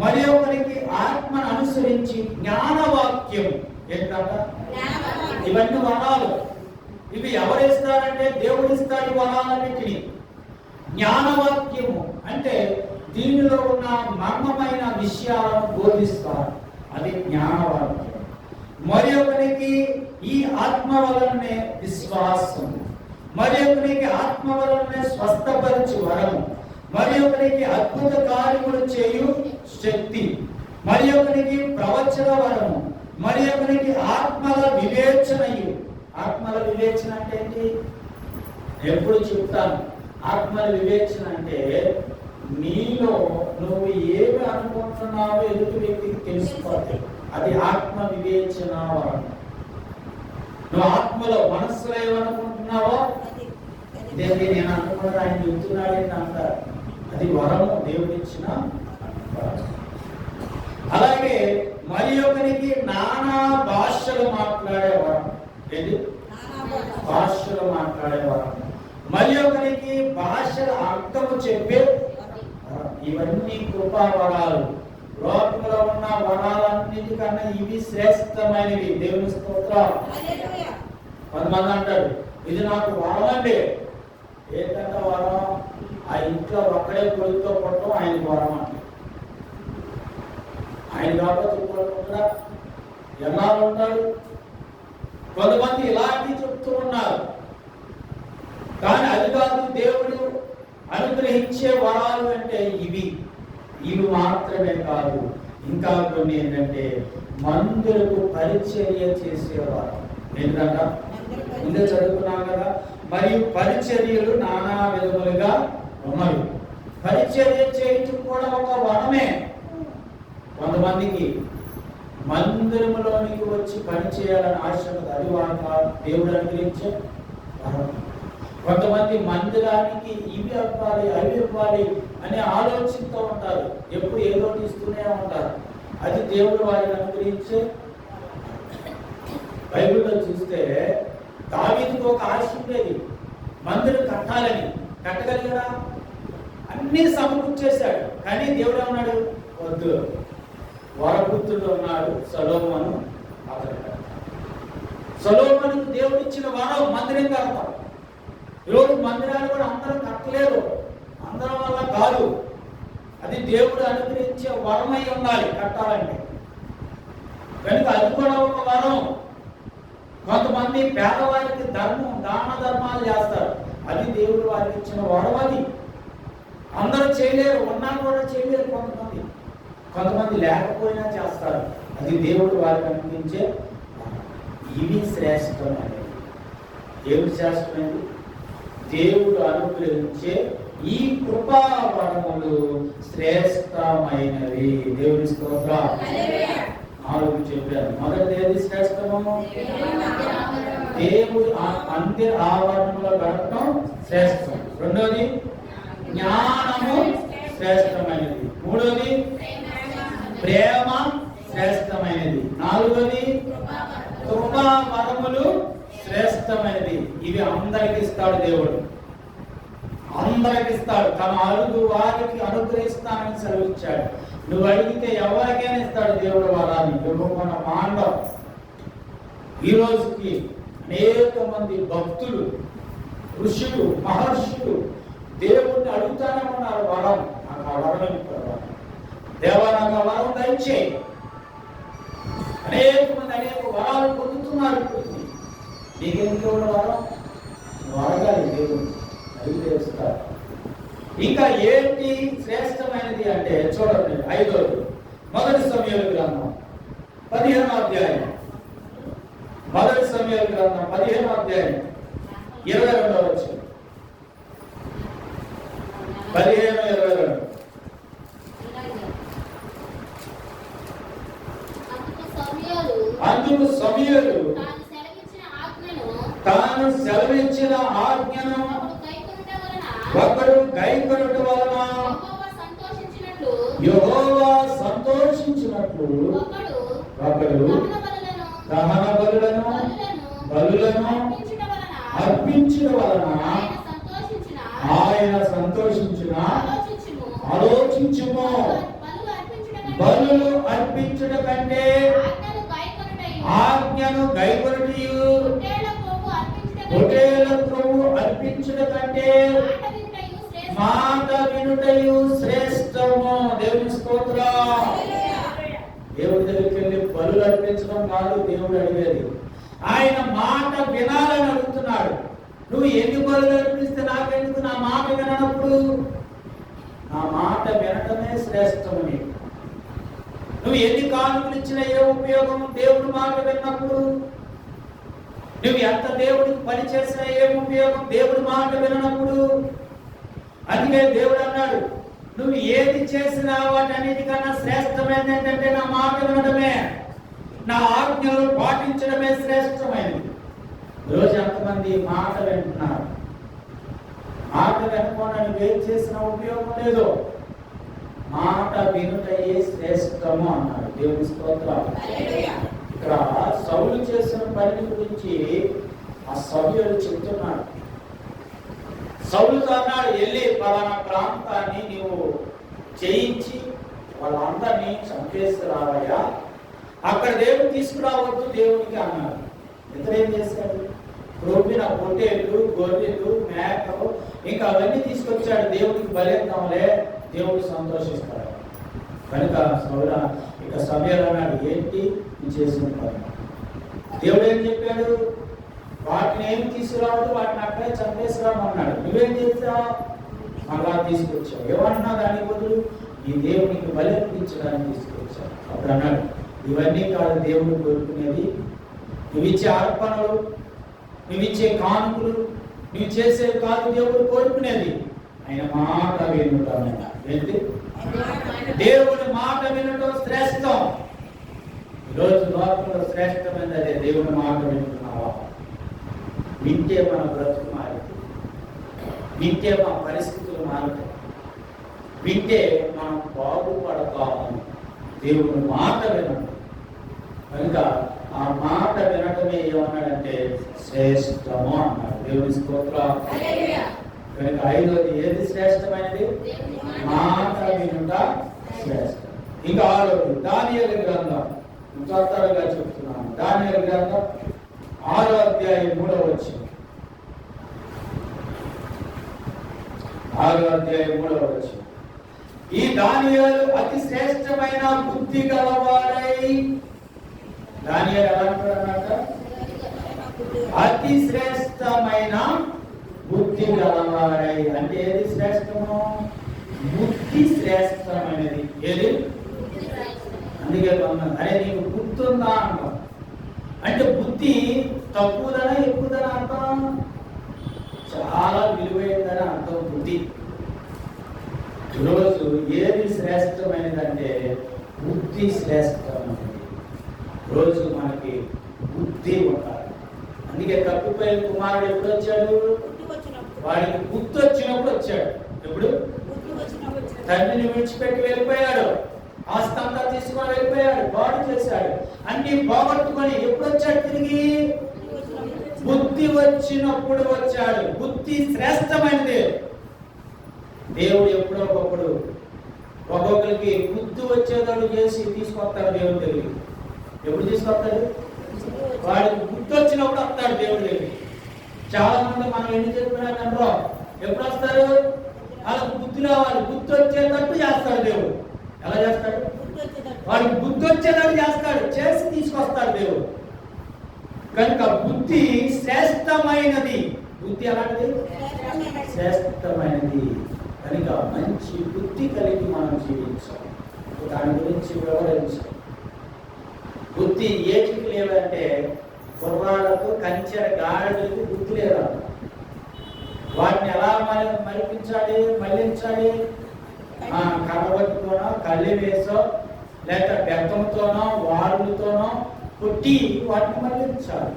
మరి ఒకరికి ఆత్మను అనుసరించి జ్ఞానవాక్యం. ఏంటంట? ఇవన్నీ వరాలు. ఇవి ఎవరిస్తారంటే దేవుడు ఇస్తాడు వరాలన్నిటిని. జ్ఞానవాక్యము అంటే దీనిలో ఉన్న మర్మమైన విషయాలను బోధిస్తారు, అది జ్ఞానవాక్యం. మరి ఒకరికి ఈ ఆత్మ వలనే విశ్వాసం, మరి ఒకరికి ఆత్మ వలనే స్వస్థపరచు వరము, మరి ఒకరికి అద్భుత కార్యములు చేయు శక్తి, మరి ఒకరికి ప్రవచన వరము, మరి ఒకరికి ఆత్మల వివేచనయు. ఆత్మల వివేచన అంటే ఏంటి? ఎప్పుడు చెప్తాను, ఆత్మ వివేచన అంటే నీలో నువ్వు ఏమి అనుకుంటున్నావో ఎదుటి వ్యక్తికి తెలుసుకోవాలి. అది ఆత్మ వివేచన వరం. నువ్వు ఆత్మలో మనస్సులో ఏమనుకుంటున్నావో ఇదేంటి నేను అనుకున్నది ఆయన చెబుతున్నాడని అంటారు. అది వరము, దేవుడిచ్చిన వరం. అలాగే మరి ఒకరికి నానా భాషలు మాట్లాడే వరం. ఏంటి? భాషలు మాట్లాడే వరం. మరి ఒకరికి భాషల అర్థము చెప్పే వరం. ఇవన్నీ కృపావరాలు. లోకంలో ఉన్న వరాలన్నిటికన్నా ఇవి శ్రేష్టమైనవి. దేవుని స్తోత్రం. కొంతమంది అంటాడు ఇది నాకు వరం అండి. ఏంటంటే వరం? ఆ ఇంట్లో ఒక్కడే కొడుకుతో పుట్టడం ఆయనకు వరం అంటే. ఆయన కాబట్టి కూడా ఎన్నాళ్ళు ఉంటాడు. కొంతమంది ఇలాంటివి చెప్తూ ఉన్నారు. కానీ అది కాదు దేవుడు అనుగ్రహించే వరాలు అంటే ఇవి మాత్రమే కాదు. ఇంకా కొన్ని ఏంటంటే మందులకు పరిచర్య చేసేవారు. ఏంటంట ముందే చదువుకున్నాం కదా. మరియు పరిచర్యలు నానా విధములుగా ఉన్నాయి. పరిచర్య చేయటం కూడా ఒక వరమే. కొంతమందికి మందిరములోనికి వచ్చి పని చేయాలని ఆశ ఉంటుంది. అది వారు దేవుడు అనుగ్రహించే వరం. కొంతమంది మందిరానికి ఇవి ఇవ్వాలి అవి ఇవ్వాలి అని ఆలోచిస్తూ ఉంటారు. ఎప్పుడు ఏదో ఇస్తూనే ఉంటారు. అది దేవుడు వారిని అనుగ్రహించే. బైబిల్లో చూస్తే దావీదుకు ఒక ఆశ ఉండేది, మందిరం కట్టాలని. కట్టగలిగాడా? అన్ని సమకూర్చేశాడు. కానీ దేవుడు ఏమన్నాడు? వద్దు, వరపుత్రుడు ఉన్నాడు సొలొమోను, అతడు. సొలొమోనుకు దేవుడు ఇచ్చిన వరం మందిరం కడతాం. ఈరోజు మందిరాలు కూడా అందరం కట్టలేరు, అందరం వల్ల కాదు. అది దేవుడు అనుగ్రహించే వరమై ఉండాలి కట్టాలంటే. కనుక అది కూడా ఒక వరం. కొంతమంది పేదవారికి దాన ధర్మాలు చేస్తారు. అది దేవుడు వారికి ఇచ్చిన వరం. అది అందరూ చేయలేరు, ఉన్నా కూడా చేయలేరు. కొంతమంది లేకపోయినా చేస్తారు. అది దేవుడు వారికి అనుగ్రహించే. ఇవి శ్రేష్టమైనవి. దేవుడు శ్రేష్టమైనది. దేవుడు అనుగ్రహించే ఈ కృపా వరములు శ్రేష్టమైనవి. దేవుని స్తోత్రం. 4 చెప్పారు. మొదటిది ఏది శ్రేష్టము? దేవుడు మందిర ఆవరణలో గడపడం శ్రేష్టం. రెండోది జ్ఞానము శ్రేష్టమైనది. మూడోది ప్రేమ శ్రేష్టమైనది. నాలుగోది కృపా వరములు శ్రేష్టమైనది. ఇవి అందరికి ఇస్తాడు దేవుడు. అందరికి ఇస్తాడు. తన అరుగు వారికి అనుగ్రహిస్తానని సెలవిచ్చాడు. నువ్వు అడిగితే ఎవరికైనా ఇస్తాడు దేవుడు వరాన్ని. మన మాండం ఈ రోజుకి అనేక మంది భక్తులు, ఋషులు, మహర్షులు దేవుడిని అడుగుతానే ఉన్నారు వరం. నాకు ఆ వరం దేవా, నాకు ఆ వరం దయచేయి. అనేక మంది అనేక వరాలు పొందుతున్నారు. నీకెందుకు వరం? నువ్వు అడగాలి దేవుడు, అడిగితే ఇస్తాడు. ఇంకా ఏంటి శ్రేష్టమైనది అంటే చూడండి, 5వ మొదటి సమూయేలు గ్రంథం 15వ అధ్యాయం. మొదటి సమూయేలు గ్రంథం 15వ అధ్యాయం 22వ వచనం. 15:22. అందుకు సమూయేలు తాను సెలవిచ్చిన ఆజ్ఞను ఒకడు గైకొనుట వలన యెహోవా సంతోషించినట్లు ఒకడు దహన బలులను అర్పించడం వలన ఆయన సంతోషించిన. ఆలోచించుము. బలులు అర్పించడం కంటే ఆజ్ఞను గైకొనుటయు, పొట్టేళ్ల క్రొవ్వు అర్పించడం కంటే మాట వినుటయు శ్రేష్టము. దేవుని స్తోత్రం. దేవుడి దగ్గరికి వెళ్ళి బలులు అర్పించడం కాదు దేవుడు అడిగేది. ఆయన మాట వినాలని అడుగుతున్నాడు. నువ్వు ఎన్ని బలులు అర్పిస్తే నాకెందుకు? నా మాట వినప్పుడు నా మాట వినటమే శ్రేష్టము. నీకు నువ్వు ఎన్ని కానుకలు ఇచ్చినా ఏ ఉపయోగం? దేవుడి మాట విన్నప్పుడు. నువ్వు ఎంత దేవుడికి పని చేసినా ఏం ఉపయోగం? దేవుడి మాట వినప్పుడు. అందుకే దేవుడు అన్నాడు, నువ్వు ఏది చేసినా వాటన్నిటికన్నా శ్రేష్టమైనది ఏంటంటే నా మాట వినడమే, నా ఆజ్ఞలు పాటించడమే శ్రేష్టమైనది. ఈరోజు ఎంతమంది మాట వింటున్నారు? మాట వినకుండా నువ్వేం చేసిన ఉపయోగం లేదు. మాట వినుటయే శ్రేష్టము అన్నాడు. దేవుని స్తోత్రం. ఇక్కడ సౌలు చేసిన పని గురించి ఆ సభ్యులు చెప్తున్నాడు. సౌలుతో అన్నాడు, వెళ్ళి పలానా ప్రాంతాన్ని నీవు చేయించి వాళ్ళందరినీ చంపేసి రావయ్యా, అక్కడ దేవుడు తీసుకురావద్దు దేవునికి అన్నాడు. ఇతరేం చేశాడు? రొబ్బిన పొట్టేళ్ళు, గొర్రెలు, మేకలు ఇంకా అవన్నీ తీసుకొచ్చాడు. దేవుడికి బలేద్దాంలే, దేవుడు సంతోషిస్తాడు. కనుక సౌల ఇక సమయాలు అన్నాడు, ఏంటి నీ చేసిన పని? దేవుడు ఏం చెప్పాడు? వాటిని ఏమి తీసుకురావద్దు, వాటిని అక్కడే చంపేసిరామన్నాడు. నువ్వేం చేస్తావు? మళ్ళా తీసుకొచ్చావు. ఏమన్నా దాని బదులు ఈ దేవునికి బలి అర్పించడానికి తీసుకొచ్చావు. అప్పుడు అన్నాడు, ఇవన్నీ కాదు దేవుడు కోరుకునేది. నువ్వు ఇచ్చే అర్పణలు, నువ్వు ఇచ్చే కానుకలు, నువ్వు చేసేది కాదు దేవుడు కోరుకునేది. ఆయన మాట వినుట. ఏంటి? దేవుడి మాట వినటం శ్రేష్టం. ఈరోజు లోకంలో శ్రేష్టమైనది అదే. దేవుడి మాట వింటున్నావా? వింటే మన బ్రతుకు మారుతుంది, వింటే మా పరిస్థితులు మారుతాయి, వింటే మనం బాగుపడతాము. దేవుడి మాట వినడం. కనుక ఆ మాట వినటమే ఏమన్నాడంటే శ్రేష్టము అన్నాడు. దేవుని స్తోత్రం. కనుక ఐదోది ఏది శ్రేష్టమైనది? మాట వినుట శ్రేష్టం. ఇంకా ఆరోది దానియేలు గ్రంథం. ఇంకా త్వరగా చెప్తున్నాను. దానియేలు గ్రంథం 6వ అధ్యాయం 3వ వచనం. 6వ అధ్యాయం 3వ వచనం. ఈ దానియేలు అతి శ్రేష్టమైన బుద్ధి గలవాడై. దానియేలు ఎలా అంటాడన్నట? అతి శ్రేష్టమైన బుద్ధి గలవాడై. అంటే ఏది శ్రేష్టము? బుద్ధి శ్రేష్టమైనది. ఏది? అందుకే అరే నీకు బుద్ధి ఉందా అంటాం. అంటే బుద్ధి తక్కువదనా ఎక్కువదనా అర్థం? చాలా విలువైనదని అర్థం బుద్ధి. ఈరోజు ఏది శ్రేష్టమైనదంటే బుద్ధి శ్రేష్టమైనది. రోజు మనకి బుద్ధి ఉండాలి. అందుకే తప్పిపోయిన కుమారుడు ఎప్పుడు వచ్చాడు? వాడికి బుద్ధి వచ్చినప్పుడు వచ్చాడు. ఎప్పుడు? తండ్రిని విడిచిపెట్టి వెళ్ళిపోయాడు, ఆస్తంతా తీసుకొని వెళ్ళిపోయాడు, బాడు చేశాడు, అన్ని పోగొట్టుకొని ఎప్పుడు వచ్చాడు? తిరిగి బుద్ధి వచ్చినప్పుడు వచ్చాడు. బుద్ధి శ్రేష్టమైనది. దేవుడు ఎప్పుడో ఒకప్పుడు ఒక్కొక్కరికి బుద్ధి వచ్చేదాడు చేసి తీసుకొస్తాడు దేవుడి దగ్గరికి. ఎప్పుడు తీసుకొస్తాడు? వాడికి బుద్ధి వచ్చినప్పుడు వస్తాడు దేవుడి దగ్గరికి. చాలా మంది మనం ఎన్ని చెప్పినా కనుక ఎప్పుడు వస్తారు? వాళ్ళకి బుద్ధి రావాలి. బుద్ధి వచ్చేటట్టు చేస్తాడు దేవుడు. ఎలా చేస్తాడు? వాడికి బుద్ధి వచ్చేటట్టు చేస్తాడు, చేసి తీసుకొస్తాడు దేవుడు. కనుక బుద్ధి శ్రేష్టమైనది. బుద్ధి ఎలాంటిది? శ్రేష్టమైనది. కనుక మంచి బుద్ధి కలిగి మనం జీవించాలి. దాని గురించి వివరించాలి. బుద్ధి ఏటికి లేదంటే గుర్రాలకు, కంచెర గాడిదలకు బుద్ధి లేదా? వాటిని ఎలా మళ్ళించాలి? కర్రబట్టుతోనో, కళ్ళి వేసో, లేక బెత్తంతోనో, వారులతోనో కొట్టి వాటిని మళ్ళించాలి.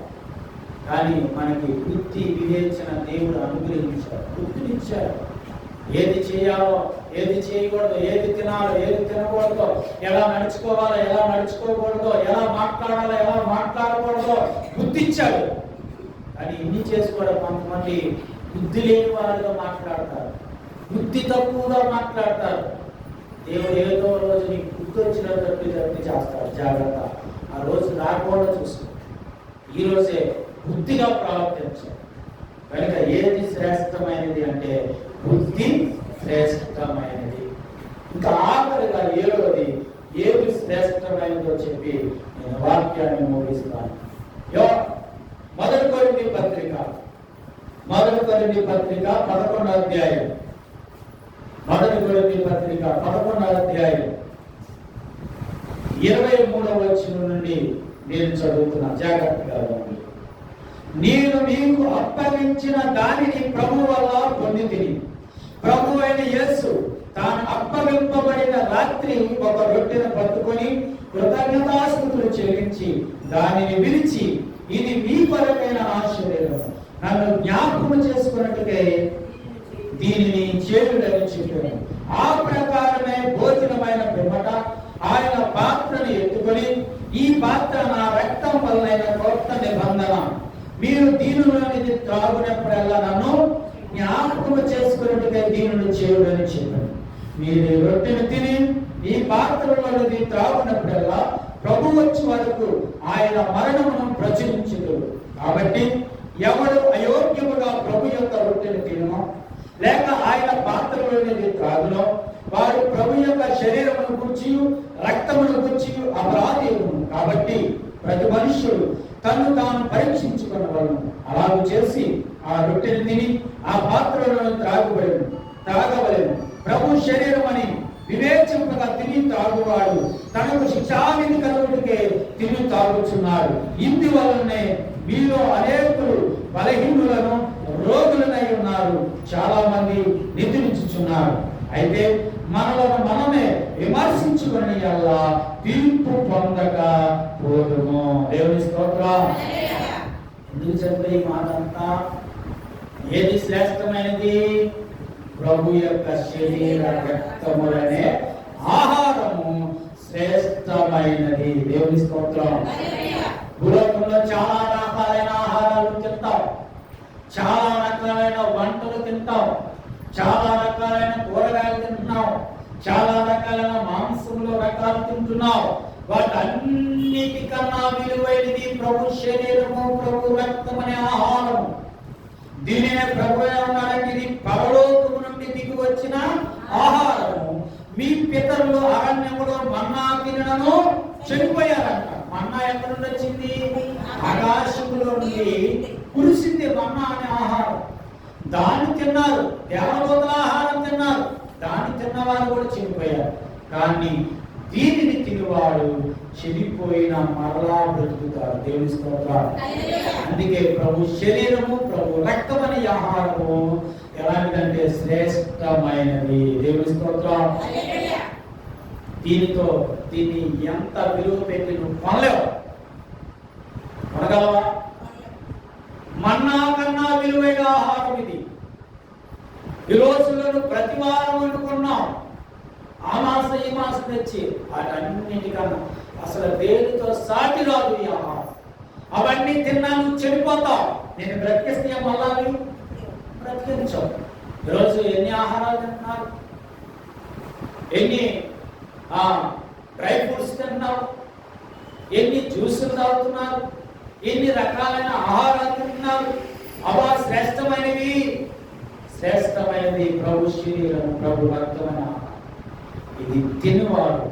కానీ మనకి బుద్ధి వివేచన దేవుడు అనుగ్రహించాడు, బుద్ధినిచ్చాడు. ఏది చేయాలో, ఏది చేయకూడదో, ఏది తినాలో, ఏది తినకూడదో, ఎలా నడుచుకోవాలో, ఎలా నడుచుకోకూడదో, ఎలా మాట్లాడాలో, ఎలా మాట్లాడకూడదో బుద్ధి ఇచ్చాడు. కానీ ఇన్ని చేసి కూడా కొంతమంది బుద్ధి లేని వారిగా మాట్లాడతారు, బుద్ధి తక్కువగా మాట్లాడతారు. దేవుడు ఏదో రోజు నీకు బుద్ధి వచ్చినట్టు చేస్తాడు. జాగ్రత్త, ఆ రోజు రాకుండా చూసుకో. ఈ రోజే బుద్ధిగా ప్రవర్తించాలి. కనుక ఏది శ్రేష్టమైనది అంటే బుద్ధి శ్రేష్టమైనది. ఇంకా ఆఖరిగా ఏడవది ఏది శ్రేష్టమైనదో చెప్పి నేను వాక్యాన్ని ముగిస్తాను. మొదటి కొరింథీ పత్రిక 11వ అధ్యాయం. మొదటి కొరింథీ పత్రిక 11వ అధ్యాయం 23వ వచనం నుండి నేను చదువుతున్నా, జాగ్రత్తగా ఉంది. నేను మీకు అప్పగించిన దానిని ప్రభువు వల్ల పొందితిని, ప్రభు అయిన యేసు తాను అప్పగింపబడిన రాత్రి ఒక రొట్టెను పట్టుకొని కృతజ్ఞతాస్తుతులు చెల్లించి దానిని విరిచి, ఇది మీ కొరకైన నా శరీరము, నన్ను జ్ఞాపకం చేసుకున్నట్టుగా దీనిని చేయుడని చెప్పాను. ఆ ప్రకారమే భోజనమైన పిమ్మట ఆయన పాత్రను ఎత్తుకొని, ఈ పాత్ర నా రక్తం వల్లైన కొత్త నిబంధన, మీరు దీనిలోనిది త్రాగునప్పుడల్లా నన్ను జ్ఞాపకం చేసుకున్నట్టుగా దీనిని చేయుడని చెప్పాను. మీరు ఈ రొట్టెను తిని ఈ పాత్రలోనిది త్రాగునప్పుడల్లా ప్రభు వచ్చే వరకు ఆయన మరణమును ప్రచురించుదు. కాబట్టి ఎవడు అయోగ్యముగా ప్రభు యొక్క రొట్టెను తినమో లేక ఆయన పాత్రలోనిది త్రాగునో వారు ప్రభు యొక్క శరీరమును గురించి రక్తమును గురించి అపరాధీయులు. కాబట్టి ప్రతి మనుష్యుడు తను తాను పరీక్షించుకున్నవాడు అలాగూ చేసి ఆ రొట్టెను తిని ఆ పాత్రలను త్రాగవలెను. ప్రభు శరీరం అని వివేచింపగా తిని త్రాగువాడు తనకు శిక్షావిధి కలుగుటకే తిని తాగుచున్నాడు. ఇందువలనే మీలో అనేకులు బలహీనులను రోగులనై ఉన్నారు, చాలా మంది నిద్రించుచున్నారు. అయితే మనలను మనమే విమర్శించుకొని అలా తీర్పు పొందక పోదుము. దేవుని స్తోత్రం. ఎందుకు చెప్పే ఈ మాట అంతా? ఏది శ్రేష్టమైనది? ప్రభు యొక్క శరీర రక్తములనే ఆహారము శ్రేష్టమైనది. దేవుని స్తోత్రం. భూలోకంలో చాలా రకాలైన ఆహారాలు తింటాం, చాలా రకాలైన వంటలు తింటాం, చాలా రకాలైన కూరగాయలు తింటున్నాం, చాలా రకాలైన మాంసంలో రకాలు తింటున్నాం. వాటన్నిటికన్నా విలువైనది ప్రభు శరీరము, ప్రభు రక్తం అనే ఆహారం. దీనినే ప్రభు అన్నారంటే, ఇది పరలోకము నుండి దిగి వచ్చిన ఆహారము. మీ పితరులు అరణ్యములో మన్నా తినను చనిపోయారంట. మన్నా ఎక్కడి నుండి వచ్చింది? ఆకాశములో నుండి కురిసింది మన్నా అనే ఆహారం. దాన్ని తిన్నారు, దేవదూతల ఆహారం తిన్నారు, దాన్ని తిన్నవారు కూడా చనిపోయారు. కానీ దీనిని తినివాడు చెడిపోయిన మరలా బ్రతుకుతారు. దేవుని స్తోత్రం. అందుకే ప్రభు శరీరము, ప్రభు రక్తం అనే ఆహారము ఎలాంటిదంటే శ్రేష్టమైనది. దేవుని స్తోత్రం. దీన్ని ఎంత విలువ పెట్టి నువ్వు కొనలేవు. కొనగలవా? మన్నా కన్నా విలువైన ఆహారం ఇది. ఈ రోజులను ప్రతి వారం వండుకున్నాం, ఆ మాసం ఈ మాసం తెచ్చి వాటన్నిటికన్నా అసలు దేనితో సాటి రాదు ఈ ఆహారం. అవన్నీ తిన్నాను చనిపోతావు. నేను బ్రతికిస్తే మళ్ళా బ్రతికించవు. ఈరోజు ఎన్ని ఆహారాలు తింటున్నారు, ఎన్ని డ్రై ఫ్రూట్స్ తింటున్నారు, ఎన్ని జ్యూసులు తాగుతున్నారు, ఎన్ని రకాలైన ఆహారాలు తింటున్నారు. అవా శ్రేష్టమైనవి? శ్రేష్టమైనది ప్రభు శరీరం, ప్రభు రక్తమైన ఆహారం. ఇది తినివాడు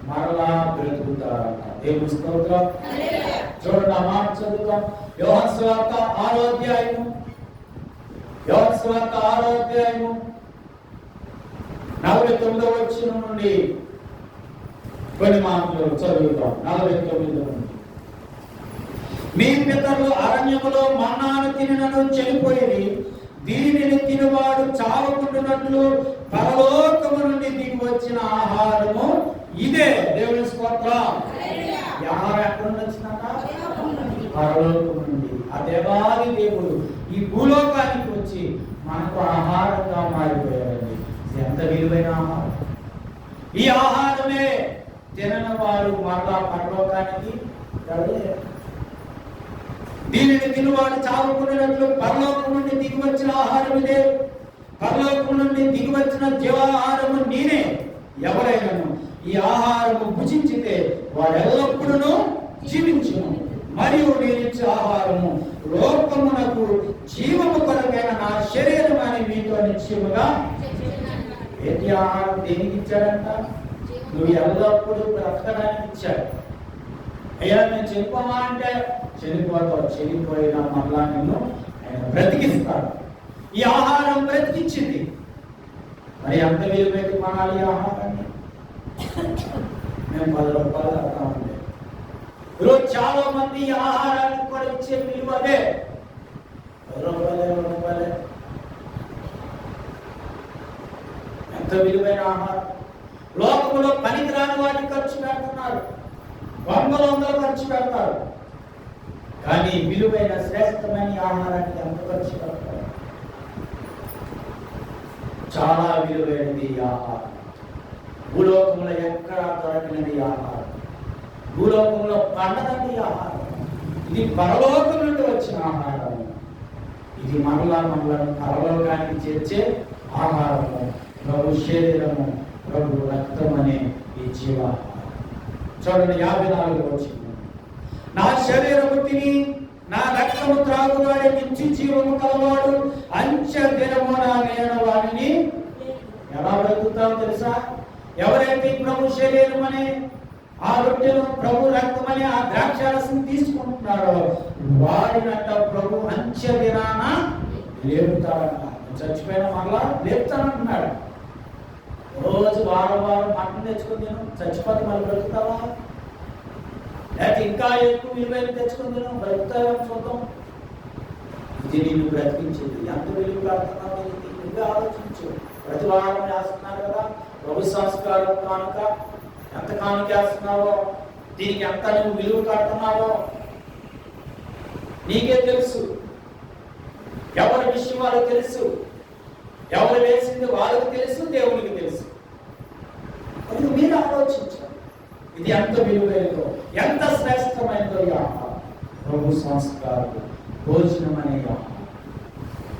మరలా బ్రతుకుతారంట. దేవుని స్తోత్రం. చూడండి, ఆ మాట చదువుతాం. యోహాను సువార్త 6వ అధ్యాయము, యోహాను సువార్త 6వ అధ్యాయము 49వ వచనం నుండి కొన్ని మాటలు చదువుతాం. 49 నుండి. మీ పితరులు అరణ్యములో మన్నాను తినను చనిపోయి, దీనిని తినవాడు చావకుండునట్లు పరలోకము నుండి దిగి వచ్చిన ఆహారము ఇదే. దేవుని స్తోత్రం. ఆహారం ఎక్కడి నుండి వచ్చిందంట? పరలోకము నుండి. ఆ దేవాది దేవుడు ఈ భూలోకానికి వచ్చి మనకు ఆహారంగా మారిపోయారండి. ఎంత విలువైన ఆహారం! ఈ ఆహారమే తినని వారు మరలా పరలోకానికి వెళ్ళలేరు. దీనిని తినువాడు చావుకున్నట్లు పరలోకం నుండి దిగి వచ్చిన ఆహారం ఇదే. పరలోకం నుండి దిగి వచ్చిన జీవాహారము నేనే. ఎవరైనాను ఈ ఆహారము భుజించితే వాడు ఎల్లప్పుడూ జీవించును. మరియు నేను ఇచ్చే ఆహారము లోకమునకు జీవము కొరకైన నా శరీరం అని మీతో నిశ్చయముగా. ఏంటి ఆహారం దేనికి ఇచ్చాడంట? నువ్వు ఎల్లప్పుడూ బ్రతకడానికి ఇచ్చాడు. అయ్యా నేను చనిపోవా అంటే చనిపోతావు. చనిపోయినా మళ్ళా నిన్ను ఆయన బ్రతికిస్తాడు. ఈ ఆహారం బ్రతికించింది. మరి ఎంత విలువ పెట్టి కొనాలి ఈ ఆహారాన్ని? మేము 10 రూపాయలు అర్థం ఉండే. ఈరోజు చాలా మంది ఈ ఆహారానికి కూడా ఇచ్చే విలువ అదే. 10 రూపాయలే 20 రూపాయలే. విలువైన ఆహారం. లోకంలో పనికిరాని వాటికి ఖర్చు పెడుతున్నారు, వందలు ఖర్చు పెడతారు. కానీ విలువైన శ్రేష్టమైన ఆహారానికి ఎంత ఖర్చు పెడతారు? చాలా విలువైనది ఈ ఆహారం. భూలోకంలో ఎక్కడ దొరకనిది ఆహారం, భూలోకంలో పండదండి ఆహారం. ఇది పరలోకం నుండి వచ్చిన ఆహారం. ఇది మనలను పరలోకానికి చేర్చే ఆహారము, ప్రభు శరీరము, ప్రభు రక్తం అనే ఈ జీవాహారం. చూడండి 54 వచ్చింది. నా శరీరము తిని నా రక్తము త్రాగువాడే నిత్య జీవము కలవాడు, అంచె దినమున నేను వారిని ఎలా బ్రతుకుతావు తెలుసా? ఎవరైతే ప్రభు శరీరం అనే ఆ రొట్టెను, ప్రభు రక్తం అనే ఆ ద్రాక్షారసం తీసుకుంటున్నారో వారినంట ప్రభు అంచె దినాన లేపుతాడంట. చచ్చిపోయిన మరలా లేపుతానంటున్నాడు. రోజు వారం మటన్ తెచ్చుకొని తిను, చచ్చిపోతే మళ్ళీ బ్రతుకుతావా? లేకపోతే ఇంకా ఎక్కువ విలువైన తెచ్చుకొని తిను, బ్రతుకుతావా చూద్దాం. ఇది నిన్ను బ్రతికించేది. ఎంత విలువ కడుతున్నావు ఇంకా ఆలోచించు. ప్రతి వారం వేస్తున్నారు కదా ప్రభు సంస్కారం కానుక, ఎంత కానుక వేస్తున్నావో, దీనికి ఎంత నువ్వు విలువ కడుతున్నావో నీకే తెలుసు. ఎవరి విషయం వాళ్ళకి తెలుసు, ఎవరు వేసింది వాళ్ళకి తెలుసు, దేవునికి తెలుసు. అది మీరు ఆలోచించాలి. ఇది ఎంత విలువైనదో, ఎంత శ్రేష్టమైనదో ఈ ఆహారం, ప్రభు సంస్కారం, భోజనం అనే ఆహారం.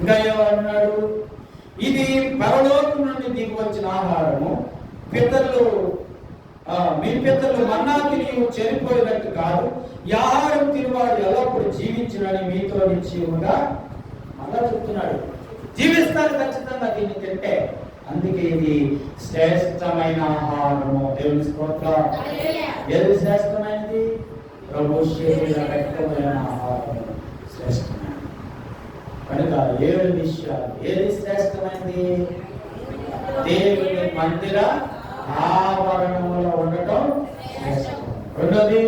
ఇంకా ఏమన్నాడు? ఇది పరలోకం నుండి దిగి వచ్చిన ఆహారము. మీ పితరులు మన్నాకి నీవు చనిపోయినట్టు కాదు, ఈ ఆహారం తినవాడు ఎల్లప్పుడు జీవించునని మీతో నిశ్చయముగా మళ్ళా చెప్తున్నాడు. జీవిస్తారు ఖచ్చితంగా దీన్ని తింటే. అందుకే ఇది శ్రేష్టమైన ఆహారము. దేవుని స్తోత్రం. ఏది శ్రేష్టమైనది? ప్రభు శరీర రక్తమైన ఆహారము శ్రేష్టమైనది. కనుక 7 విషయాలు. ఏది శ్రేష్టమైనది? దేవుని మందిర ఆవరణములో ఉండటం శ్రేష్టం. రెండోది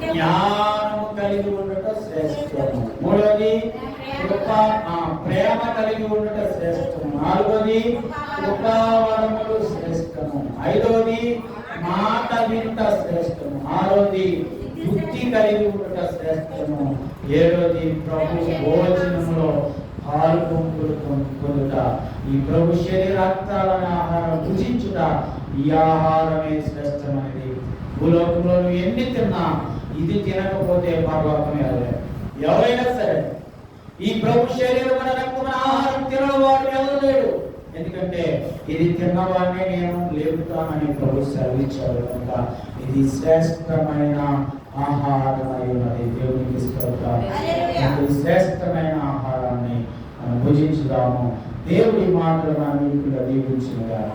జ్ఞానము కలిగి ఉండటం శ్రేష్టము. మూడోది ప్రేమ కలిగి ఉండటం శ్రేష్టము. నాలుగోది కృపావరములు శ్రేష్టము. ఐదోది మాట వింట శ్రేష్టము. ఆరోది బుద్ధి కలిగి ఉండటం శ్రేష్టము. ఏడోది ప్రభు భోజనములో పాలు పొందుట. ఈ ప్రభు శరీరాక్తాలనే ఆహారం భుజించుట, ఈ ఆహారమే శ్రేష్టమైనది. భూలోకంలో నువ్వు ఎన్ని తిన్నా ఇది తినకపోతే పరలోకమే వెళ్ళలేదు. ఎవరైనా సరే ఈ ప్రభు శరీరం అనే రక్తమైన ఆహారం తినవాడు వెళ్ళలేడు. ఎందుకంటే ఇది తిన్నవాడినే నేను లేపుతానని ప్రభు సెలవిచ్చాడు. కనుక ఇది శ్రేష్టమైన ఆహారం అయి ఉన్నది. దేవునికి స్తోత్రం. శ్రేష్టమైన ఆహారాన్ని మనం భుజించుదాము. దేవుడి మాటలు మనం దీవించుగాక.